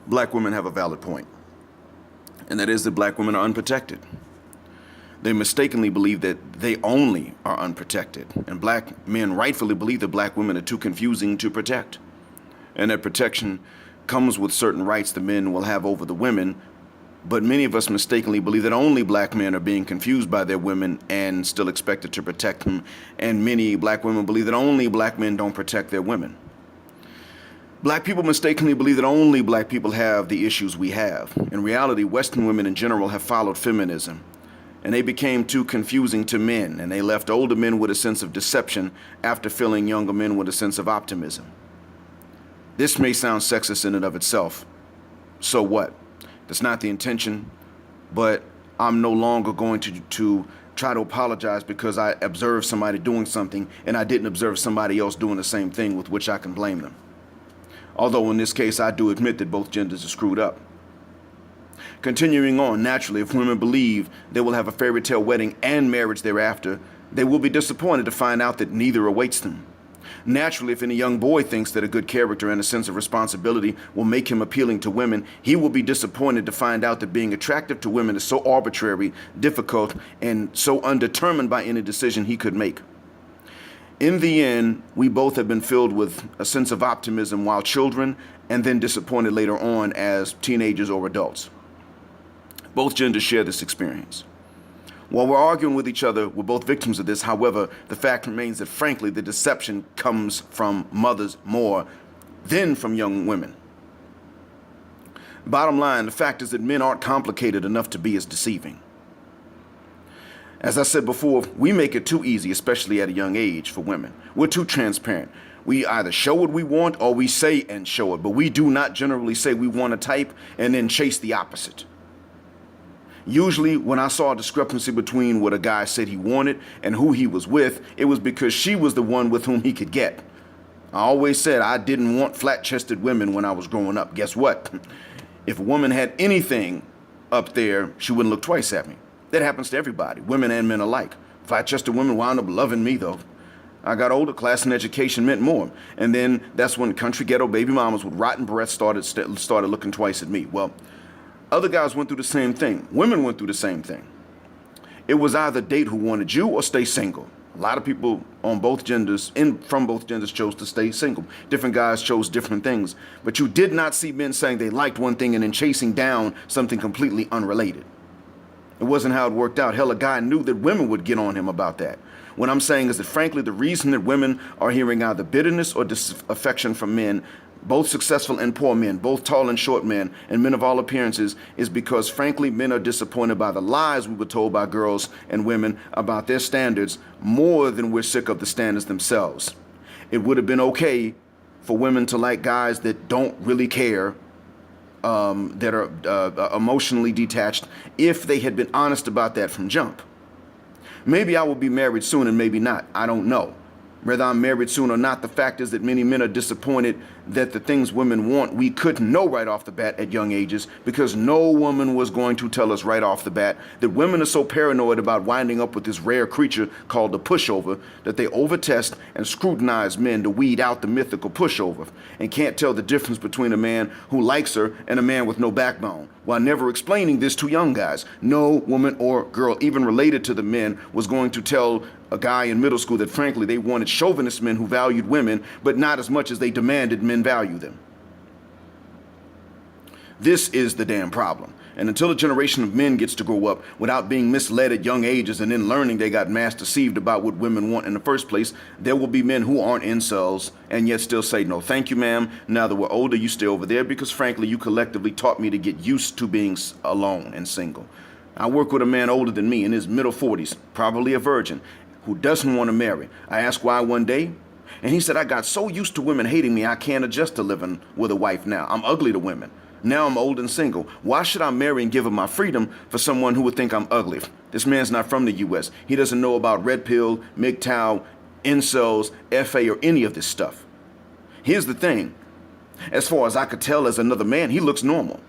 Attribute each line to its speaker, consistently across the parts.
Speaker 1: black women have a valid point, and that is that black women are unprotected. They mistakenly believe that they only are unprotected, and black men rightfully believe that black women are too confusing to protect, and that protection comes with certain rights the men will have over the women. But many of us mistakenly believe that only black men are being confused by their women and still expected to protect them, and many black women believe that only black men don't protect their women. Black people mistakenly believe that only black people have the issues we have. In reality, Western women in general have followed feminism, and they became too confusing to men, and they left older men with a sense of deception after filling younger men with a sense of optimism. This may sound sexist in and of itself. So what? That's not the intention, but I'm no longer going to try to apologize because I observed somebody doing something and I didn't observe somebody else doing the same thing with which I can blame them. Although in this case, I do admit that both genders are screwed up. Continuing on, naturally, if women believe they will have a fairy tale wedding and marriage thereafter, they will be disappointed to find out that neither awaits them. Naturally, if any young boy thinks that a good character and a sense of responsibility will make him appealing to women, he will be disappointed to find out that being attractive to women is so arbitrary, difficult, and so undetermined by any decision he could make. In the end, we both have been filled with a sense of optimism while children, and then disappointed later on as teenagers or adults. Both genders share this experience. While we're arguing with each other, we're both victims of this. However, the fact remains that, frankly, the deception comes from mothers more than from young women. Bottom line, the fact is that men aren't complicated enough to be as deceiving. As I said before, we make it too easy, especially at a young age, for women. We're too transparent. We either show what we want or we say and show it, but we do not generally say we want a type and then chase the opposite. Usually, when I saw a discrepancy between what a guy said he wanted and who he was with, it was because she was the one with whom he could get. I always said I didn't want flat-chested women when I was growing up. Guess what? If a woman had anything up there, she wouldn't look twice at me. That happens to everybody, women and men alike. Flat-chested women wound up loving me, though. I got older, class and education meant more. And then that's when country ghetto baby mamas with rotten breath started looking twice at me. Well, other guys went through the same thing. Women went through the same thing. It was either date who wanted you or stay single. A lot of people on both genders, from both genders, chose to stay single. Different guys chose different things. But you did not see men saying they liked one thing and then chasing down something completely unrelated. It wasn't how it worked out. Hell, a guy knew that women would get on him about that. What I'm saying is that, frankly, the reason that women are hearing either bitterness or disaffection from men, both successful and poor men, both tall and short men, and men of all appearances, is because, frankly, men are disappointed by the lies we were told by girls and women about their standards more than we're sick of the standards themselves. It would have been okay for women to like guys that don't really care, that are emotionally detached, if they had been honest about that from jump. Maybe I will be married soon and maybe not. I don't know. Whether I'm married soon or not, the fact is that many men are disappointed that the things women want, we couldn't know right off the bat at young ages, because no woman was going to tell us right off the bat that women are so paranoid about winding up with this rare creature called the pushover that they overtest and scrutinize men to weed out the mythical pushover, and can't tell the difference between a man who likes her and a man with no backbone, while never explaining this to young guys. No woman or girl, even related to the men, was going to tell a guy in middle school that, frankly, they wanted chauvinist men who valued women, but not as much as they demanded men value them. This is the damn problem. And until a generation of men gets to grow up without being misled at young ages and then learning they got mass deceived about what women want in the first place, there will be men who aren't incels and yet still say, no, thank you, ma'am. Now that we're older, you stay over there because, frankly, you collectively taught me to get used to being alone and single. I work with a man older than me in his middle 40s, probably a virgin, who doesn't want to marry. I asked why one day, and he said, I got so used to women hating me, I can't adjust to living with a wife now. I'm ugly to women. Now I'm old and single. Why should I marry and give up my freedom for someone who would think I'm ugly? This man's not from the U.S. He doesn't know about red pill, MGTOW, incels, FA, or any of this stuff. Here's the thing. As far as I could tell as another man, he looks normal.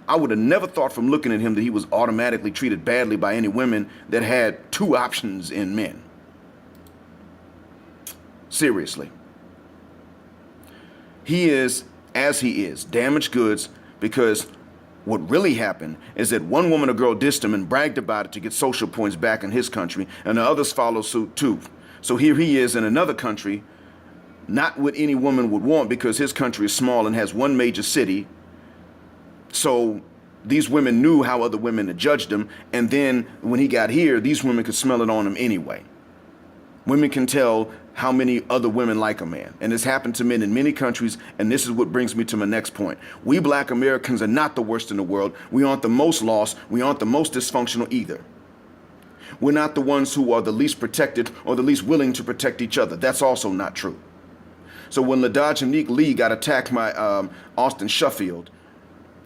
Speaker 1: I would have never thought from looking at him that he was automatically treated badly by any women that had two options in men. Seriously. He is, as he is, damaged goods, because what really happened is that one woman or girl dissed him and bragged about it to get social points back in his country, and the others followed suit too. So here he is in another country, not what any woman would want because his country is small and has one major city. So these women knew how other women had judged him, and then when he got here, these women could smell it on him anyway. Women can tell how many other women like a man, and it's happened to men in many countries, and this is what brings me to my next point. We black Americans are not the worst in the world. We aren't the most lost. We aren't the most dysfunctional either. We're not the ones who are the least protected or the least willing to protect each other. That's also not true. So when LaDodjanique Lee got attacked by Austin Shuffield,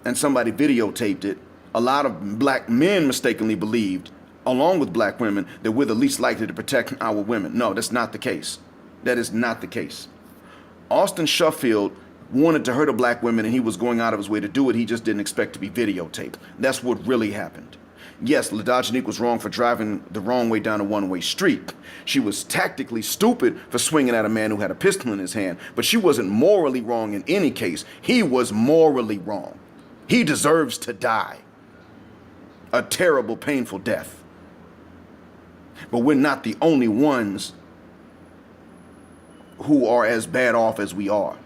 Speaker 1: and somebody videotaped it, a lot of black men mistakenly believed, along with black women, that we're the least likely to protect our women. No, that's not the case. That is not the case. Austin Shuffield wanted to hurt a black woman, and he was going out of his way to do it. He just didn't expect to be videotaped. That's what really happened. Yes, LaDodjanique was wrong for driving the wrong way down a one-way street. She was tactically stupid for swinging at a man who had a pistol in his hand, but she wasn't morally wrong in any case. He was morally wrong. He deserves to die. A terrible, painful death. But we're not the only ones who are as bad off as we are.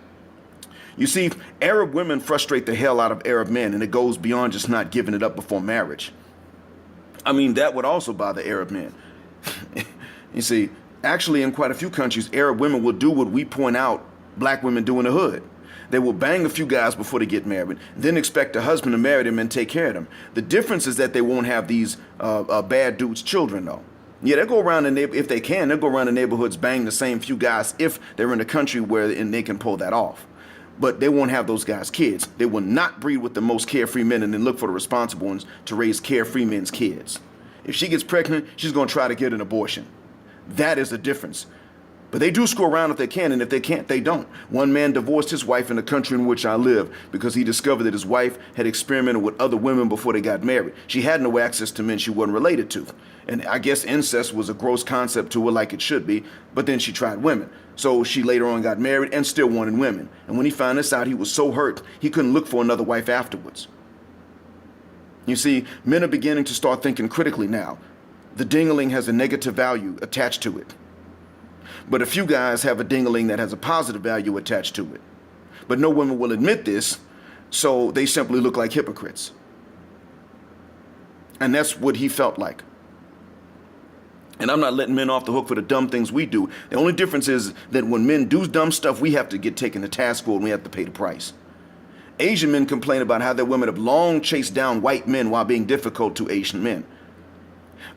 Speaker 1: You see, Arab women frustrate the hell out of Arab men, and it goes beyond just not giving it up before marriage. I mean, that would also bother Arab men. You see, actually in quite a few countries, Arab women will do what we point out black women do in the hood. They will bang a few guys before they get married, then expect a husband to marry them and take care of them. The difference is that they won't have these bad dudes' children, though. Yeah, they'll go around if they can, they'll go around the neighborhoods, bang the same few guys if they're in a country where they can pull that off. But they won't have those guys' kids. They will not breed with the most carefree men and then look for the responsible ones to raise carefree men's kids. If she gets pregnant, she's going to try to get an abortion. That is the difference. But they do screw around if they can, and if they can't, they don't. One man divorced his wife in the country in which I live because he discovered that his wife had experimented with other women before they got married. She had no access to men she wasn't related to. And I guess incest was a gross concept to her, like it should be, but then she tried women. So she later on got married and still wanted women. And when he found this out, he was so hurt, he couldn't look for another wife afterwards. You see, men are beginning to start thinking critically now. The ding-a-ling has a negative value attached to it. But a few guys have a ding-a-ling that has a positive value attached to it. But no women will admit this, so they simply look like hypocrites. And that's what he felt like. And I'm not letting men off the hook for the dumb things we do. The only difference is that when men do dumb stuff, we have to get taken to task for it and we have to pay the price. Asian men complain about how their women have long chased down white men while being difficult to Asian men.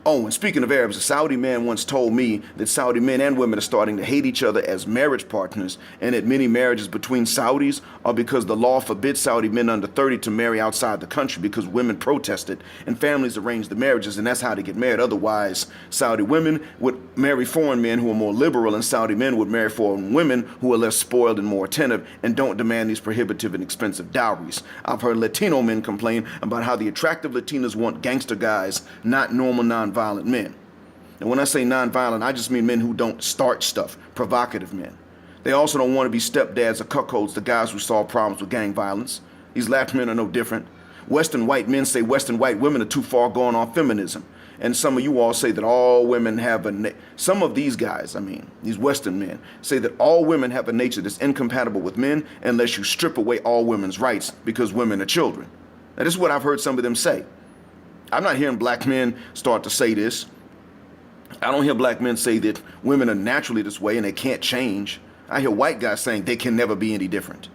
Speaker 1: Oh, and speaking of Arabs, a Saudi man once told me that Saudi men and women are starting to hate each other as marriage partners, and that many marriages between Saudis are because the law forbids Saudi men under 30 to marry outside the country because women protested and families arranged the marriages, and that's how they get married. Otherwise, Saudi women would marry foreign men who are more liberal, and Saudi men would marry foreign women who are less spoiled and more attentive and don't demand these prohibitive and expensive dowries. I've heard Latino men complain about how the attractive Latinas want gangster guys, not normal non-violent men. And when I say non-violent, I just mean men who don't start stuff, provocative men. They also don't want to be stepdads or cuckolds to guys who solve problems with gang violence. These Latin men are no different. Western white men say Western white women are too far gone on feminism. And some of you all say that all women have some of these guys, these Western men, say that all women have a nature that's incompatible with men unless you strip away all women's rights because women are children. Now, this is what I've heard some of them say. I'm not hearing black men start to say this. I don't hear black men say that women are naturally this way and they can't change. I hear white guys saying they can never be any different.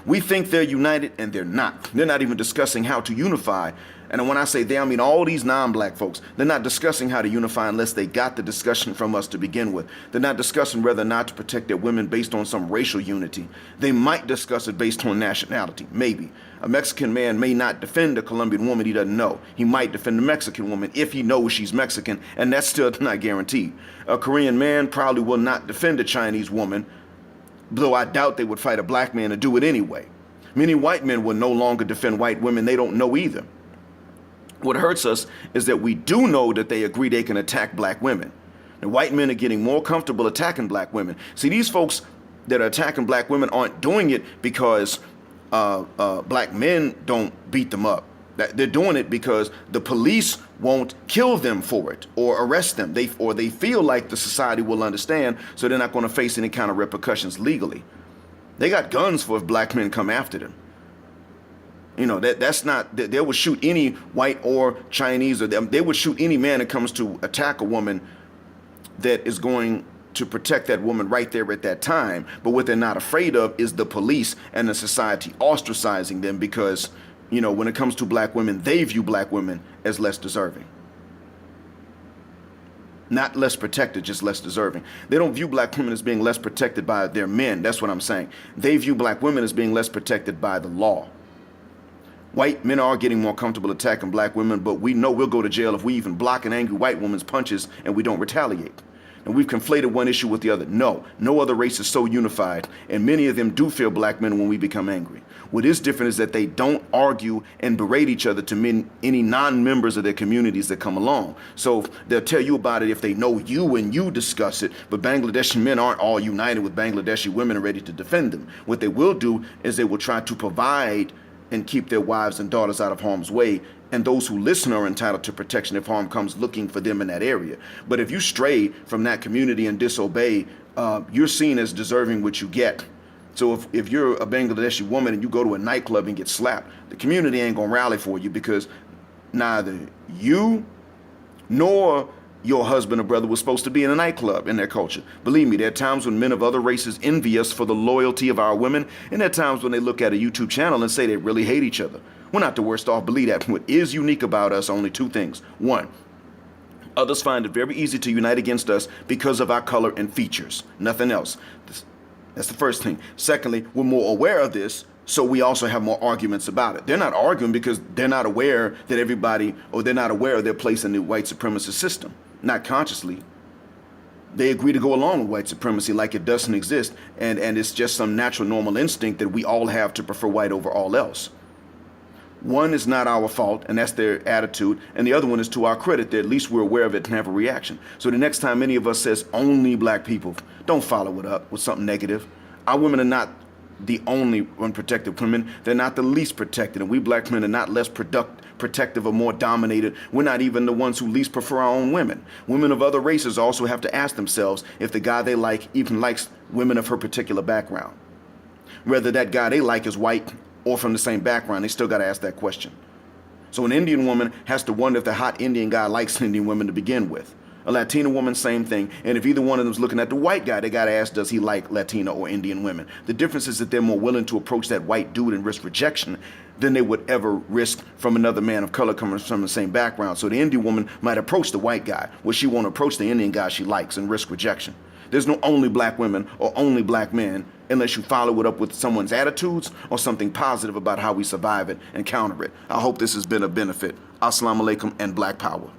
Speaker 1: We think they're united and they're not. They're not even discussing how to unify. And when I say they, I mean all these non-black folks. They're not discussing how to unify unless they got the discussion from us to begin with. They're not discussing whether or not to protect their women based on some racial unity. They might discuss it based on nationality, maybe. A Mexican man may not defend a Colombian woman he doesn't know. He might defend a Mexican woman if he knows she's Mexican, and that's still not guaranteed. A Korean man probably will not defend a Chinese woman, though I doubt they would fight a black man to do it anyway. Many white men will no longer defend white women they don't know either. What hurts us is that we do know that they agree they can attack black women. And white men are getting more comfortable attacking black women. See, these folks that are attacking black women aren't doing it because black men don't beat them up. They're doing it because the police won't kill them for it or arrest them. They feel like the society will understand, so they're not going to face any kind of repercussions legally. They got guns for if black men come after them. You know, that's not, they would shoot any white or Chinese, or they would shoot any man that comes to attack a woman that is going to protect that woman right there at that time. But what they're not afraid of is the police and the society ostracizing them because, you know, when it comes to black women, they view black women as less deserving. Not less protected, just less deserving. They don't view black women as being less protected by their men. That's what I'm saying. They view black women as being less protected by the law. White men are getting more comfortable attacking black women, but we know we'll go to jail if we even block an angry white woman's punches and we don't retaliate. And we've conflated one issue with the other. No other race is so unified, and many of them do fear black men when we become angry. What is different is that they don't argue and berate each other to any non-members of their communities that come along. So they'll tell you about it if they know you and you discuss it, but Bangladeshi men aren't all united with Bangladeshi women and ready to defend them. What they will do is they will try to provide and keep their wives and daughters out of harm's way, and those who listen are entitled to protection if harm comes looking for them in that area. But if you stray from that community and disobey, you're seen as deserving what you get. So if you're a Bangladeshi woman and you go to a nightclub and get slapped, the community ain't gonna rally for you because neither you nor your husband or brother was supposed to be in a nightclub in their culture. Believe me, there are times when men of other races envy us for the loyalty of our women, and there are times when they look at a YouTube channel and say they really hate each other. We're not the worst off, believe that. What is unique about us are only two things. One, others find it very easy to unite against us because of our color and features. Nothing else. That's the first thing. Secondly, we're more aware of this, so we also have more arguments about it. They're not arguing because they're not aware that everybody, or they're not aware of their place in the white supremacist system. Not consciously. They agree to go along with white supremacy like it doesn't exist, and it's just some natural normal instinct that we all have to prefer white over all else. One is not our fault, and that's their attitude, and the other one is to our credit that at least we're aware of it and have a reaction. So the next time any of us says only black people, don't follow it up with something negative. Our women are not the only unprotected women. They're not the least protected, and we black men are not less protective or more dominated. We're not even the ones who least prefer our own women. Women of other races also have to ask themselves if the guy they like even likes women of her particular background. Whether that guy they like is white or from the same background, they still got to ask that question. So an Indian woman has to wonder if the hot Indian guy likes Indian women to begin with. A Latina woman, same thing. And if either one of them's looking at the white guy, they got to ask, does he like Latina or Indian women? The difference is that they're more willing to approach that white dude and risk rejection than they would ever risk from another man of color coming from the same background. So the Indian woman might approach the white guy, where she won't approach the Indian guy she likes and risk rejection. There's no only black women or only black men unless you follow it up with someone's attitudes or something positive about how we survive it and counter it. I hope this has been a benefit. Assalamu alaikum and black power.